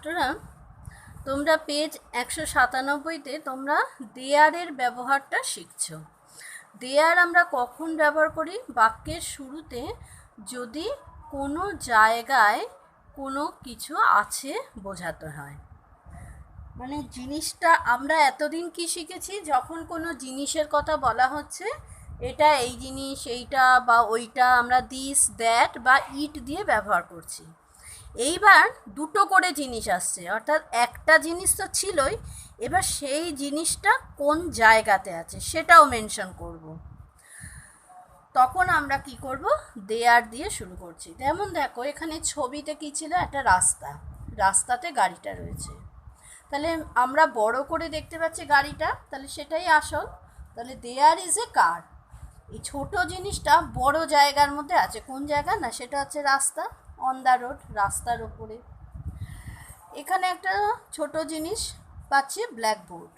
ছাত্ররা, তোমরা পেজ 197তে তোমরা দেয়ারের ব্যবহারটা শিখছো। দেয়ার আমরা কখন ব্যবহার করি? বাক্যের শুরুতে যদি কোনো জায়গায় কোনো কিছু আছে বোঝাতে হয়। মানে জিনিসটা আমরা এতদিন কি শিখেছি, যখন কোনো জিনিসের কথা বলা হচ্ছে, এটা এই জিনিস, এইটা বা ওইটা, আমরা দিস, দ্যাট বা ইট দিয়ে ব্যবহার করছি। এইবার দুটো করে জিনিস আসছে, অর্থাৎ একটা জিনিস তো ছিলই, এবার সেই জিনিসটা কোন জায়গাতে আছে সেটাও মেনশন করব। তখন আমরা কি করব? দেয়ার দিয়ে শুরু করছি। যেমন দেখো, এখানে ছবিতে কি ছিল? একটা রাস্তা, রাস্তাতে গাড়িটা রয়েছে। তাহলে আমরা বড় করে দেখতে পাচ্ছি গাড়িটা, তাহলে সেটাই আসল। তাহলে দেয়ার ইজ এ কার। এই ছোট জিনিসটা বড় জায়গার মধ্যে আছে। কোন জায়গা? না, সেটা হচ্ছে রাস্তা, অন দ্য রোড, রাস্তার ওপরে। এখানে একটা ছোট জিনিস পাচ্ছি, ব্ল্যাকবোর্ড।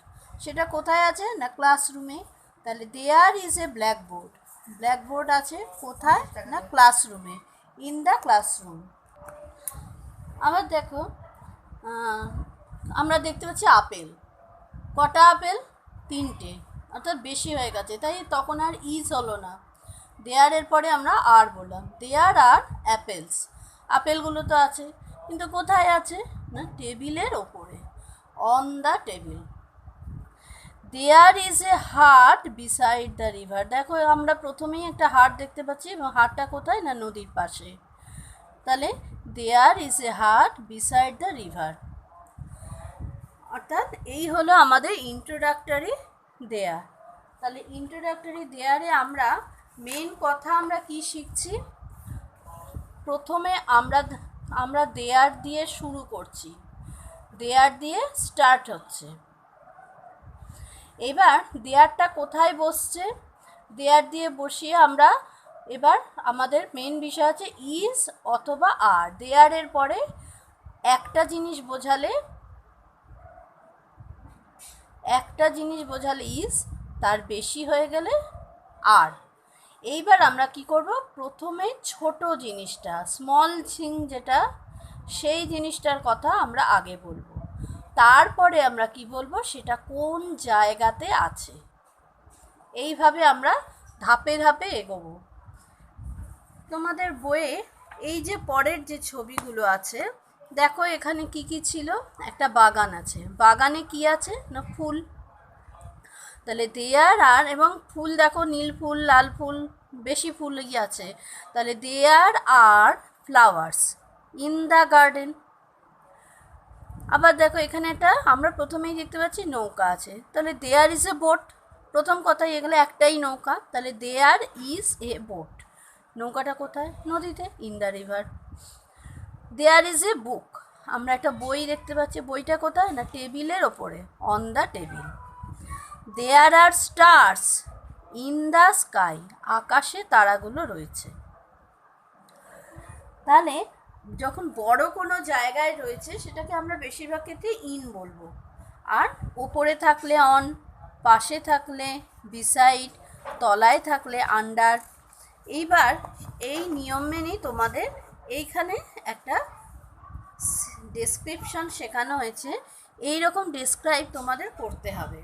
সেটা কোথায় আছে? না, ক্লাসরুমে। তাহলে there is a blackboard. Blackboard আছে কোথায়? না, ক্লাসরুমে, ইন দ্য ক্লাসরুম। আবার দেখো, আমরা দেখতে পাচ্ছি আপেল। কটা আপেল? 3টে, অর্থাৎ বেশি হয়ে গেছে, তাই তখন আর ইজ হলো না, দেয়ারের পরে আমরা আর বললাম। দেয়ার আর অ্যাপেলস। আপেলগুলো তো আছে, কিন্তু কোথায় আছে? না, টেবিলের ওপরে, on the table. There is a hat beside the river. দেখো, আমরা প্রথমেই একটা হাট দেখতে পাচ্ছি, এবং হাটটা কোথায়? না, নদীর পাশে। তাহলে there is a hat beside the river. অর্থাৎ এই হলো আমাদের ইন্ট্রোডাক্টরি দেয়ার। তাহলে ইন্ট্রোডাক্টরি দেয়ারে আমরা মেন কথা আমরা কি শিখছি? প্রথমে আমরা দেয়ার দিয়ে শুরু করছি, দেয়ার দিয়ে স্টার্ট হচ্ছে। এবার দেয়ারটা কোথায় বসছে? দেয়ার দিয়ে বসিয়ে আমরা এবার আমাদের মেন বিষয় আছে ইজ অথবা আর। দেয়ারের পরে একটা জিনিস বোঝালে ইজ, তার বেশি হয়ে গেলে আর। এইবার আমরা কি করব? প্রথমে ছোট জিনিসটা, স্মল থিং যেটা, সেই জিনিসটার কথা আমরা আগে বলবো। তারপরে আমরা কি বলবো? সেটা কোন জায়গাতে আছে। এইভাবে আমরা ধাপে ধাপে এগোবো। তোমাদের বইয়ে এই যে পরের যে ছবিগুলো আছে, দেখো এখানে কি কি ছিল? একটা বাগান আছে। বাগানে কি আছে? না, ফুল। তাহলে দেয়ার আর, এবং ফুল দেখো, নীল ফুল, লাল ফুল, বেশি ফুলই আছে। তাহলে there are flowers in the garden. আবার দেখো, এখানে একটা আমরা প্রথমেই দেখতে পাচ্ছি নৌকা আছে। তাহলে দেয়ার ইজ এ বোট। প্রথম কথাই এগুলো একটাই নৌকা, তাহলে দেয়ার ইজ এ বোট। নৌকাটা কোথায়? নদীতে, in the river. There is a book. আমরা একটা বই দেখতে পাচ্ছি, বইটা কোথায়? না, টেবিলের ওপরে, on the table. There are stars in the sky. আকাশে তারাগুলো রয়েছে। তাহলে যখন বড় কোনো জায়গায় রয়েছে, সেটাকে আমরা বেশিরভাগ ক্ষেত্রে ইন বলবো। আর ওপরে থাকলে অন, পাশে থাকলে বিসাইড, তলায় থাকলে আন্ডার। এইবার এই নিয়ম মেনেই তোমাদের এইখানে একটা ডেসক্রিপশন শেখানো হয়েছে। এই রকম ডেসক্রাইব তোমাদের করতে হবে।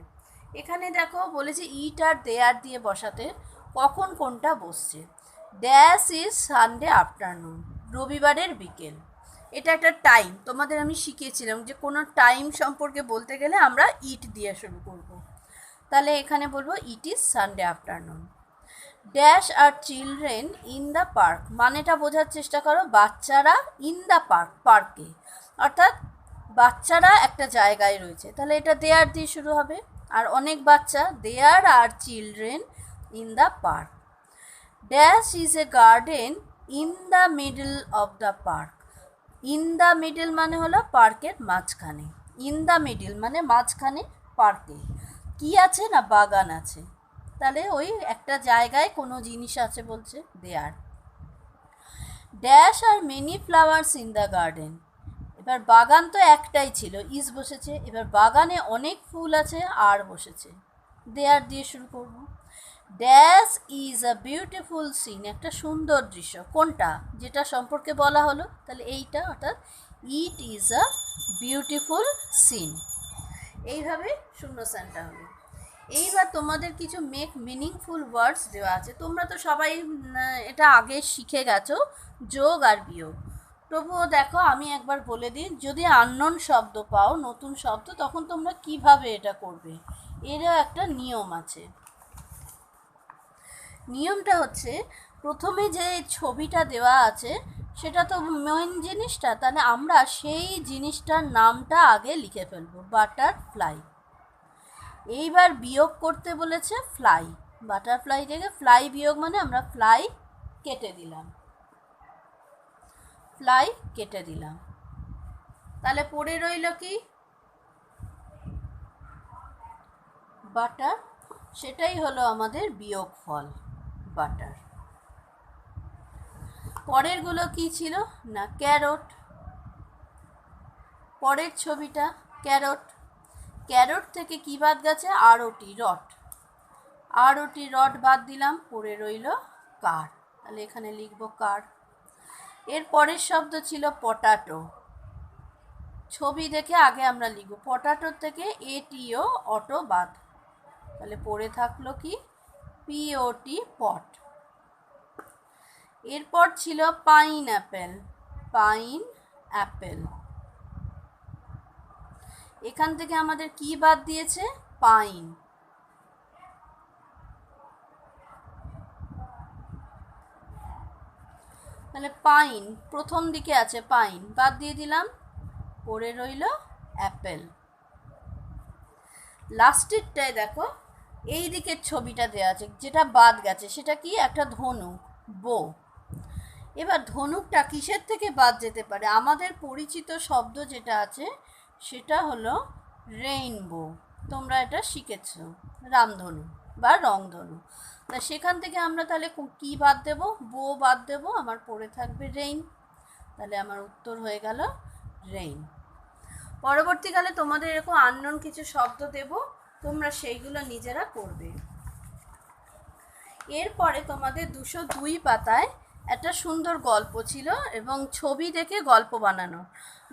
এখানে দেখো বলেছে ইট আর দেয়ার দিয়ে বসাতে, কখন কোনটা বসছে। ড্যাশ ইজ সানডে আফটারনুন, রবিবারের বিকেল। এটা একটা টাইম, তোমাদের আমি শিখিয়েছিলাম যে কোনো টাইম সম্পর্কে বলতে গেলে আমরা ইট দিয়ে শুরু করব। তাহলে এখানে বলবো it is Sunday afternoon. Dash are children in the park, মানেটা বোঝার চেষ্টা করো। বাচ্চারা ইন দ্য পার্ক, পার্কে, অর্থাৎ বাচ্চারা একটা জায়গায় রয়েছে। তাহলে এটা দেয়ার দিয়ে শুরু হবে। আর অনেক বাচ্চা, there are children in the park. Dash is a garden in the middle of the park. In the middle মানে হলো পার্কের মাঝখানে, ইন দ্য মিডল মানে মাঝখানে পার্কে। কি আছে? না, বাগান আছে। তাহলে ওই একটা জায়গায় কোনো জিনিস আছে বলছে, there. Dash are many flowers in the garden. এবার বাগান তো একটাই ছিল, ইজ বসেছে। এবার বাগানে অনেক ফুল আছে, আর বসেছে। দেয়ার দিয়ে শুরু করব। Dash is a beautiful scene, একটা সুন্দর দৃশ্য। কোনটা? যেটা সম্পর্কে বলা হলো, তাহলে এইটা, অর্থাৎ it is a beautiful scene. এইভাবে শূন্যস্থানটা হবে। এইবার তোমাদের কিছু মেক মিনিংফুল ওয়ার্ডস দেওয়া আছে। তোমরা তো সবাই এটা আগে শিখে গেছো, যোগ আর বিয়োগ। তবুও দেখো আমি একবার বলে দিই, যদি আননোন শব্দ পাও, নতুন শব্দ, তখন তোমরা কিভাবে এটা করবে, এরও একটা নিয়ম আছে। নিয়মটা হচ্ছে, প্রথমে যে ছবিটা দেওয়া আছে সেটা তো মেইন জিনিসটা, তাহলে আমরা সেই জিনিসটার নামটা আগে লিখে ফেলবো, বাটারফ্লাই। এইবার বিয়োগ করতে বলেছে ফ্লাই, বাটারফ্লাই থেকে ফ্লাই বিয়োগ মানে আমরা ফ্লাই কেটে দিলাম, ফ্লাই কেটে দিলাম। তাহলে পড়ে রইল কি, বাটার, সেটাই হলো আমাদের বিয়োগ ফল, বাটার। পরেরগুলো কি ছিল না, ক্যারট। পরের ছবিটা ক্যারট, ক্যারট থেকে কি বাদ গেছে, আরওটি, রট, আরওটি রট বাদ দিলাম, পড়ে রইল কার। তাহলে এখানে লিখব কার। এর পরের শব্দ ছিল পটাটো, ছবি দেখে আগে আমরা লিখব, পটাটোর থেকে এটিও অটো বাদ, তাহলে পড়ে থাকলো কি, পিওটি, পট। এরপর ছিল পাইন অ্যাপেল, পাইন অ্যাপেল, এখান থেকে আমাদের কি বাদ দিয়েছে, পাইন। তাহলে পাইন প্রথম দিকে আছে, পাইন বাদ দিয়ে দিলাম, পড়ে রইল অ্যাপেল। লাস্টেরটায় দেখো এই দিকের ছবিটা দেওয়া আছে, যেটা বাদ গেছে সেটা কি, একটা ধনুক, বো। এবার ধনুকটা কিসের থেকে বাদ যেতে পারে, আমাদের পরিচিত শব্দ যেটা আছে সেটা হলো রেইনবো, তোমরা এটা শিখেছ, রামধনু বা রংধনু। তা সেখান থেকে আমরা তাহলে কি বাদ দেব, বো বাদ দেব, আমার পড়ে থাকবে রেইন। তাহলে আমার উত্তর হয়ে গেল রেইন। পরবর্তীকালে তোমাদের এরকম আননোন কিছু শব্দ দেব, তোমরা সেইগুলো নিজেরা করবে। এরপরে তোমাদের 202 পাতায় একটা সুন্দর গল্প ছিল এবং ছবি দেখে গল্প বানানো।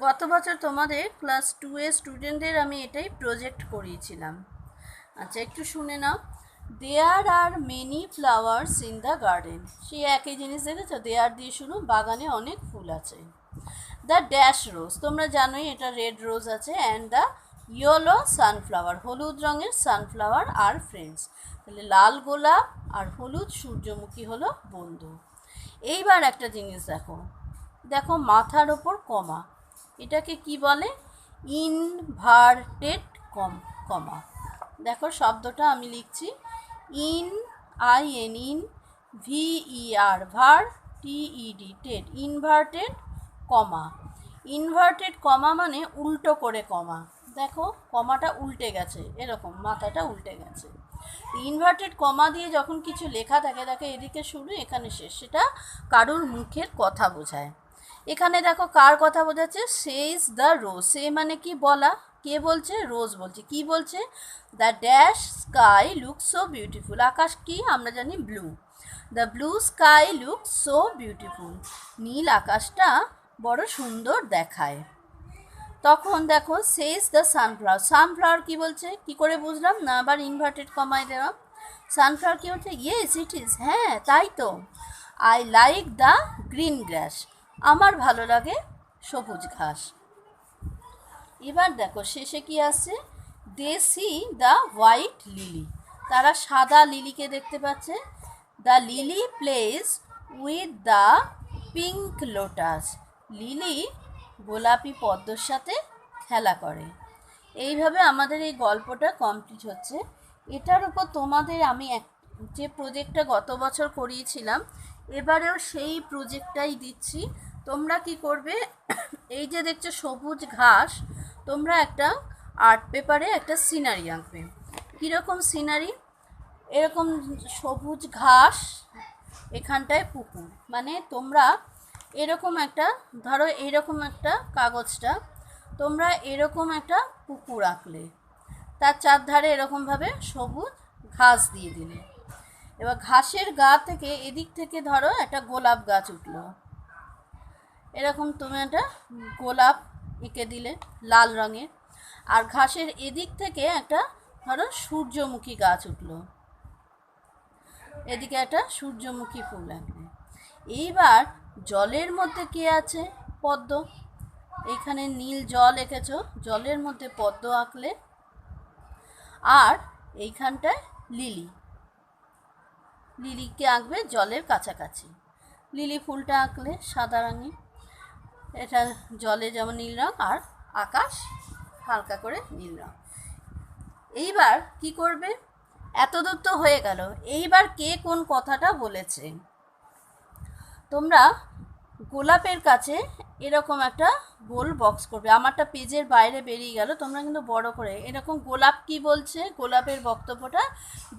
গত বছর তোমাদের ক্লাস 2 স্টুডেন্টদের আমি এটাই প্রজেক্ট করিয়েছিলাম। আচ্ছা একটু শুনে নাও। There are many flowers in the garden, সেই একই জিনিস দেখেছো, দেয়ার দিয়ে শুরু, বাগানে অনেক ফুল আছে। দ্য ড্যাশ রোজ, তোমরা জানোই এটা রেড রোজ আছে, অ্যান্ড দ্য ইয়েলো সানফ্লাওয়ার, হলুদ রঙের সানফ্লাওয়ার আর ফ্রেন্ডস, তাহলে লাল গোলাপ আর হলুদ সূর্যমুখী হলো বন্ধু। এইবার একটা জিনিস দেখো, দেখো মাথার ওপর কমা, এটাকে কি বলে, ইনভার্টেড কমা। দেখো শব্দটা আমি লিখছি, ইন ভিইআর, ভার, TED, Ted, inverted comma. Inverted comma মানে উল্টো করে কমা, দেখো কমাটা উল্টে গেছে, এরকম মাথাটা উল্টে গেছে। ইনভার্টেড কমা দিয়ে যখন কিছু লেখা থাকে, দেখো এদিকে শুরু এখানে শেষ, সেটা কারুর মুখের কথা বোঝায়। এখানে দেখো কার কথা বোঝাচ্ছে, সেজ দ্য রোজ, সে মানে কি বলা, কে বলছে, রোজ বলছে। কি বলছে, the dash sky looks so beautiful, আকাশ কি আমরা জানি blue, the blue sky looks so beautiful, নীল আকাশটা বড় সুন্দর দেখায়। তখন দেখো সেজ দ্য সানফ্লাওয়ার, সানফ্লাওয়ার কি বলছে, কি করে বুঝলাম না, আবার ইনভার্টেড কমায় দেওয়া। সানফ্লাওয়ার কি বলছে, ইয়েস ইট ইজ, হ্যাঁ তাই তো। আই লাইক দ্য গ্রিন গ্রাস, আমার ভালো লাগে সবুজ ঘাস। এবার দেখো শেষে কি আসছে, they see the white lily, তারা সাদা লিলিকে দেখতে পাচ্ছে। The lily plays with the pink lotus, lily গোলাপি পদ্মর সাথে খেলা করে। এইভাবে আমাদের এই গল্পটা কমপ্লিট হচ্ছে। এটার উপর তোমাদের আমি যে প্রজেক্টটা গত বছর করিয়েছিলাম, এবারেও সেই প্রজেক্টটাই দিচ্ছি। তোমরা কি করবে, এই যে দেখছো সবুজ ঘাস, তোমরা একটা আর্ট পেপারে একটা সিনারি আঁকবে। কীরকম সিনারি, এরকম সবুজ ঘাস, এখানটায় পুকুর, মানে তোমরা এরকম একটা, ধরো এইরকম একটা কাগজটা, তোমরা এরকম একটা পুকুর আঁকলে, তার চারধারে এরকমভাবে সবুজ ঘাস দিয়ে দিলে। এবার ঘাসের গা থেকে এদিক থেকে ধরো একটা গোলাপ গাছ উঠলো, এরকম তুমি একটা গোলাপ এঁকে দিলে লাল রঙের, আর ঘাসের এদিক থেকে একটা ধরো সূর্যমুখী গাছ উঠলো, এদিকে একটা সূর্যমুখী ফুল আঁকলে। এইবার জলের মধ্যে কে আছে? পদ্ম। এইখানে নীল জল এঁকেছো, জলের মধ্যে পদ্ম আঁকলে। আর এইখানটায় লিলি, লিলিকে আঁকবে জলের কাছাকাছি। লিলি ফুলটা আঁকলে সাদা রঙে, এটা জলে যেমন নীল রঙ, আর আকাশ হালকা করে নীল রঙ। এইবার কি করবে? এতদূর তো হয়ে গেল, এইবার কে কোন কথাটা বলেছে? তোমরা গোলাপের কাছে এরকম একটা গোল বক্স করবে। আমারটা পেজের বাইরে বেরিয়ে গেল, তোমরা কিন্তু বড় করে এরকম গোলাপ কি বলছে, গোলাপের বক্তব্যটা,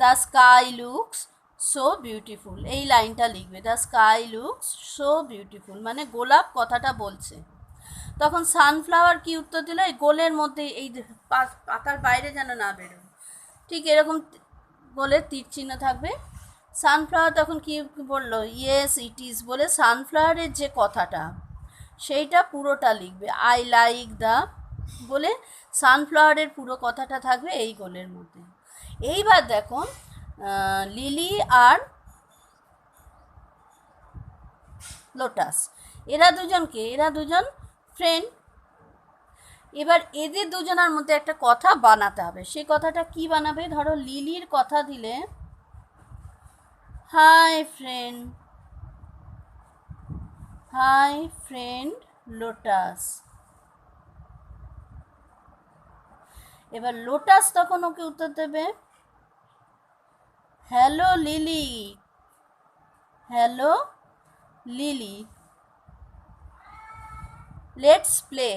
the sky looks so beautiful, এই লাইনটা লিখবে, the sky looks so beautiful, মানে গোলাপ কথাটা বলছে। তখন সানফ্লাওয়ার কি উত্তর দিল? এই গোলের মধ্যে, এই পাতার বাইরে যেন না বেরোয়, ঠিক এরকম গোলের তীর চিহ্ন থাকবে। সানফ্লাওয়ার তখন কি বললো? ইয়েস ইট ইজ বলে সানফ্লাওয়ারের যে কথাটা সেইটা পুরোটা লিখবে। আই লাইক দ্য বলে সানফ্লাওয়ারের পুরো কথাটা থাকবে এই গোলের মধ্যে। এইবার দেখো লিলি আর লোটাস, এরা দুজনকে, এরা দুজন ফ্রেন্ড। এবার এদের দুজনের মধ্যে একটা কথা বানাতে হবে। সেই কথাটা কি বানাবে? ধরো লিলির কথা দিলে, hi friend, hi friend lotus. এবার লোটাস তখন ওকে উত্তর দেবে, hello lily, hello lily, let's play,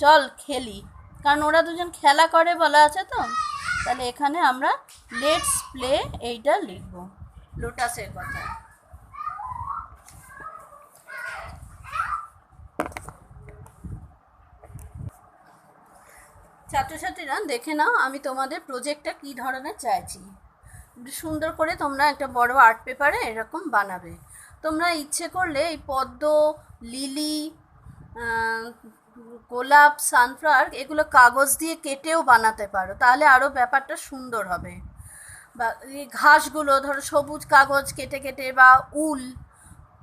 চল খেলি। কারণ ওরা দুজন খেলা করে বলা আছে তো, তাহলে এখানে আমরা লেটস প্লে এইটা লিখব লোটাসের কথা। ছাত্রছাত্রীরা দেখে নাও আমি তোমাদের প্রজেক্টটা কী ধরনের চাইছি। সুন্দর করে তোমরা একটা বড় আর্ট পেপারে এরকম বানাবে। তোমরা ইচ্ছে করলে এই পদ্ম, লিলি, গোলাপ, সানফ্লাওয়ার এগুলো কাগজ দিয়ে কেটেও বানাতে পারো, তাহলে আরও ব্যাপারটা সুন্দর হবে। বা এই ঘাসগুলো ধরো সবুজ কাগজ কেটে কেটে, বা উল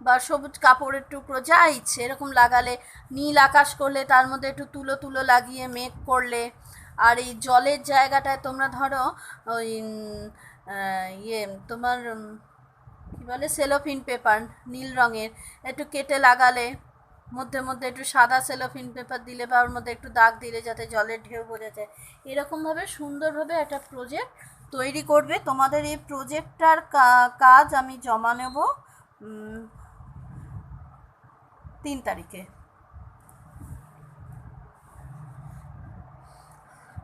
বা সবুজ কাপড়ের টুকরো যা ইচ্ছে এরকম লাগালে, নীল আকাশ করলে তার মধ্যে একটু তুলো তুলো লাগিয়ে মেঘ করলে, আর এই জলের জায়গাটায় তোমরা ধরো ওই তোমার কী বলে সেলোফিন পেপার নীল রঙের একটু কেটে লাগালে, মধ্যে মধ্যে একটু সাদা সেলোফিন পেপার দিলে বা ওর মধ্যে একটু দাগ দিলে যাতে জলের ঢেউ বোঝা যায়। এরকমভাবে সুন্দরভাবে একটা প্রজেক্ট তৈরি করবে। তোমাদের এই প্রজেক্টটার কাজ আমি জমা নেব 3 তারিখে।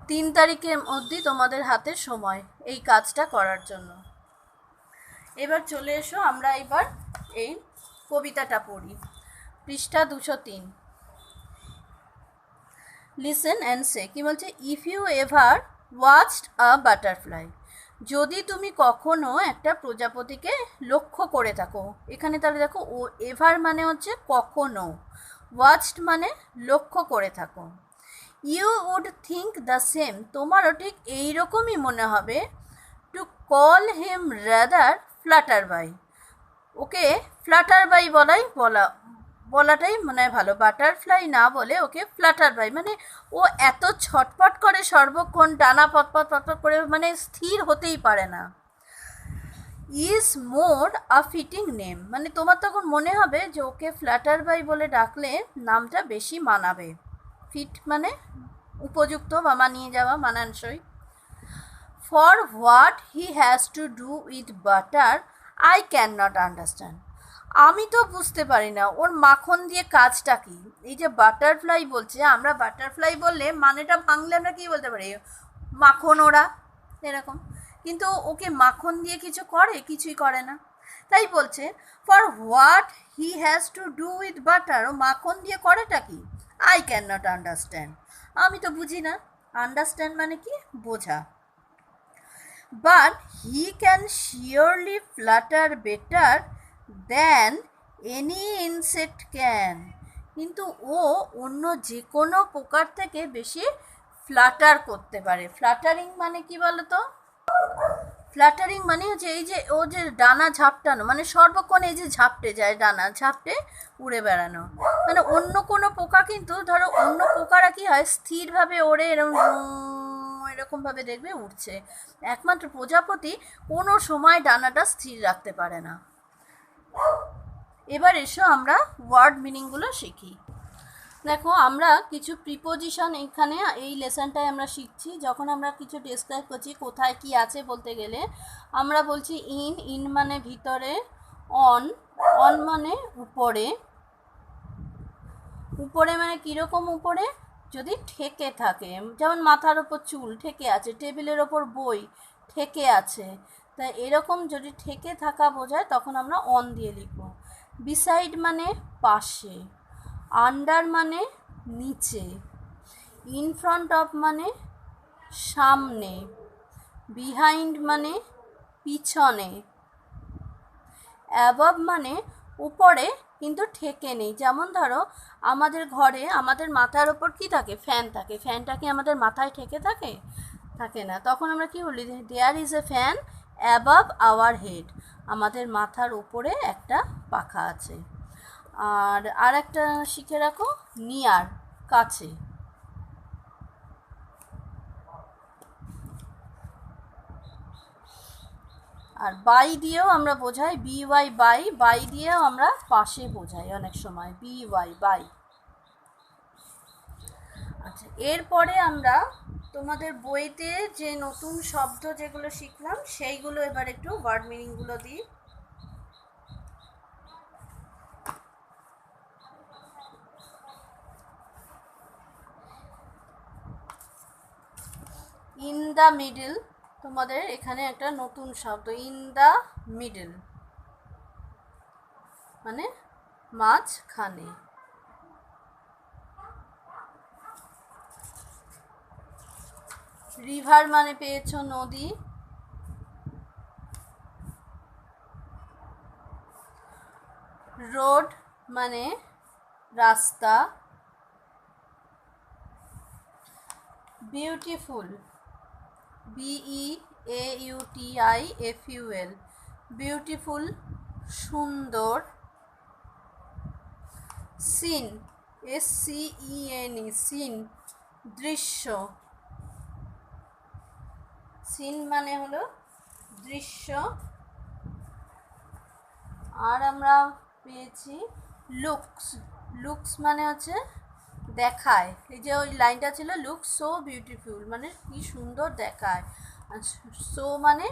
3 তারিখের মধ্যেই তোমাদের হাতে সময় এই কাজটা করার জন্য। এবার চলে এসো, আমরা এবার এই কবিতাটা পড়ি। পৃষ্ঠা 203। লিসেন অ্যান্ড সে, কি বলছে? If you ever watched a butterfly, যদি তুমি কখনো একটা প্রজাপতিকে লক্ষ্য করে থাকো। এখানে তাহলে দেখো, ও এভার মানে হচ্ছে কখনো, ওয়াচড মানে লক্ষ্য করে থাকো। You would think the same, তোমারও ঠিক এইরকমই মনে হবে। To call him rather flutter by, okay flutter by বলাটাই মনে হয় ভালো, বাটারফ্লাই না বলে ওকে ফ্লাটার বাই, মানে ও এত ছটপট করে সর্বক্ষণ, ডানা পটপট পটপট করে, মানে স্থির হতেই পারে না। Is more a fitting name, মানে তোমার তখন মনে হবে যে ওকে ফ্ল্যাটার বাই বলে ডাকলে নামটা বেশি মানাবে। ফিট মানে উপযুক্ত বা মানিয়ে যাওয়া, মানানসই। For what he has to do with butter I can not understand, আমি তো বুঝতে পারি না ওর মাখন দিয়ে কাজটা কি। এই যে বাটারফ্লাই বলছে, আমরা বাটারফ্লাই বললে মানেটা ভাঙলে আমরা কী বলতে পারি? মাখন ওরা, এরকম। কিন্তু ওকে মাখন দিয়ে কিছু করে? কিছুই করে না। তাই বলছে for what he has to do with butter, ও মাখন দিয়ে করেটা কি? আই ক্যান নট আন্ডারস্ট্যান্ড, আমি তো বুঝি না। আন্ডারস্ট্যান্ড মানে কি? বোঝা। But he can surely Flutter better than any insect can, কিন্তু ও অন্য যে কোনো পোকার থেকে বেশি ফ্লাটার করতে পারে। ফ্লাটারিং মানে কি বলতো? ফ্ল্যাটারিং মানে হচ্ছে এই যে ও যে ডানা ঝাপটানো, মানে সর্বক্ষণ এই যে ঝাপটে যায়, ডানা ঝাপটে উড়ে বেড়ানো। মানে অন্য কোনো পোকা কিন্তু, ধরো অন্য পোকারা কি হয় স্থিরভাবে ওড়ে, এরকমভাবে দেখবে উঠছে, একমাত্র প্রজাপতি কোনো সময় ডানাটা স্থির রাখতে পারে না। এবার এসো আমরা ওয়ার্ড মিনিংগুলো শিখি। দেখো, আমরা কিছু প্রিপোজিশন এখানে এই লেসনটায় আমরা শিখছি। যখন আমরা কিছু ডেসক্রাইব করছি কোথায় কি আছে বলতে গেলে আমরা বলছি ইন মানে ভিতরে, অন মানে উপরে, উপরে মানে কীরকম উপরে? যদি ঠেকে থাকে, যেমন মাথার ওপর চুল ঠেকে আছে, টেবিলের ওপর বই ঠেকে আছে, তাই এরকম যদি ঠেকে থাকা বোঝায় তখন আমরা অন দিয়ে লিখব। বিসাইড মানে পাশে, আন্ডার মানে নিচে, ইন ফ্রন্ট অফ মানে সামনে, বিহাইন্ড মানে পিছনে, অ্যাবভ মানে উপরে কিন্তু ঠেকে নেই। যেমন ধরো আমাদের ঘরে আমাদের মাথার ওপর কি থাকে? ফ্যান থাকে। ফ্যানটা কি আমাদের মাথায় ঠেকে থাকে? থাকে না। তখন আমরা কি বলি? There is a fan above our head. আমাদের মাথার উপরে একটা পাখা আছে। আর একটা শিখে রাখো, নিয়ার, কাছে। আর বাই দিয়েও আমরা বোঝাই, বিওয়াই বাই দিয়েও আমরা পাশে বোঝাই অনেক সময়, বিওয়াই বাই। আচ্ছা, এরপরে আমরা তোমাদের বইতে যে নতুন শব্দ যেগুলো শিখলাম সেইগুলো এবার একটু ওয়ার্ড মিনিংগুলো দিই। ইন দ্য মিডল, তোমাদের এখানে একটা নতুন শব্দ, ইন দ্য মিডল মানে মাঝখানে। রিভার মানে পেয়েছো নদী। রোড মানে রাস্তা। বিউটিফুল, BEAUTIFUL, বিউটিফুল সুন্দর। সিন, SCENE, সিন দৃশ্য। সিন মানে হলো দৃশ্য। আর আমরা পেয়েছি লুকস, লুকস মানে হচ্ছে দেখায়। এই যে ওই লাইনটা ছিল, লুকস সো বিউটিফুল মানে কি সুন্দর দেখায়। আর সো মানে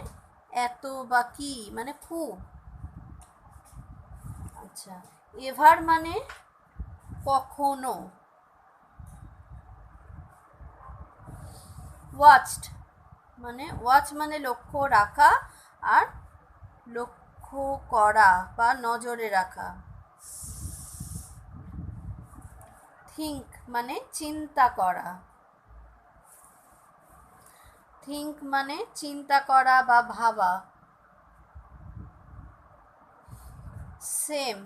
এত বা কি মানে খুব। আচ্ছা, এভার মানে কখনো। ওয়াচড মানে, ওয়াচ মানে লক্ষ্য রাখা আর লক্ষ্য করা বা নজরে রাখা। থিঙ্ক মানে চিন্তা করা। থিঙ্ক মানে চিন্তা করা বা ভাবা। সেম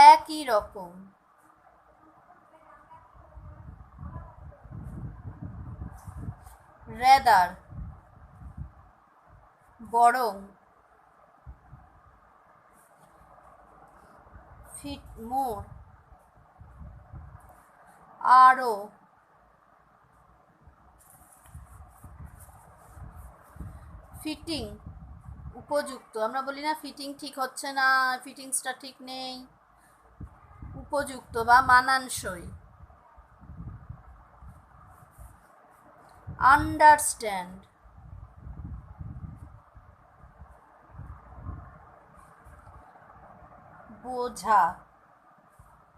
একই রকম। রেদার বরং। ফিট মোর আরও। ফিটিং উপযুক্ত, আমরা বলি না ফিটিং ঠিক হচ্ছে না, ফিটিংসটা ঠিক নেই, উপযুক্ত বা মানানসই। আন্ডারস্ট্যান্ড বোঝা।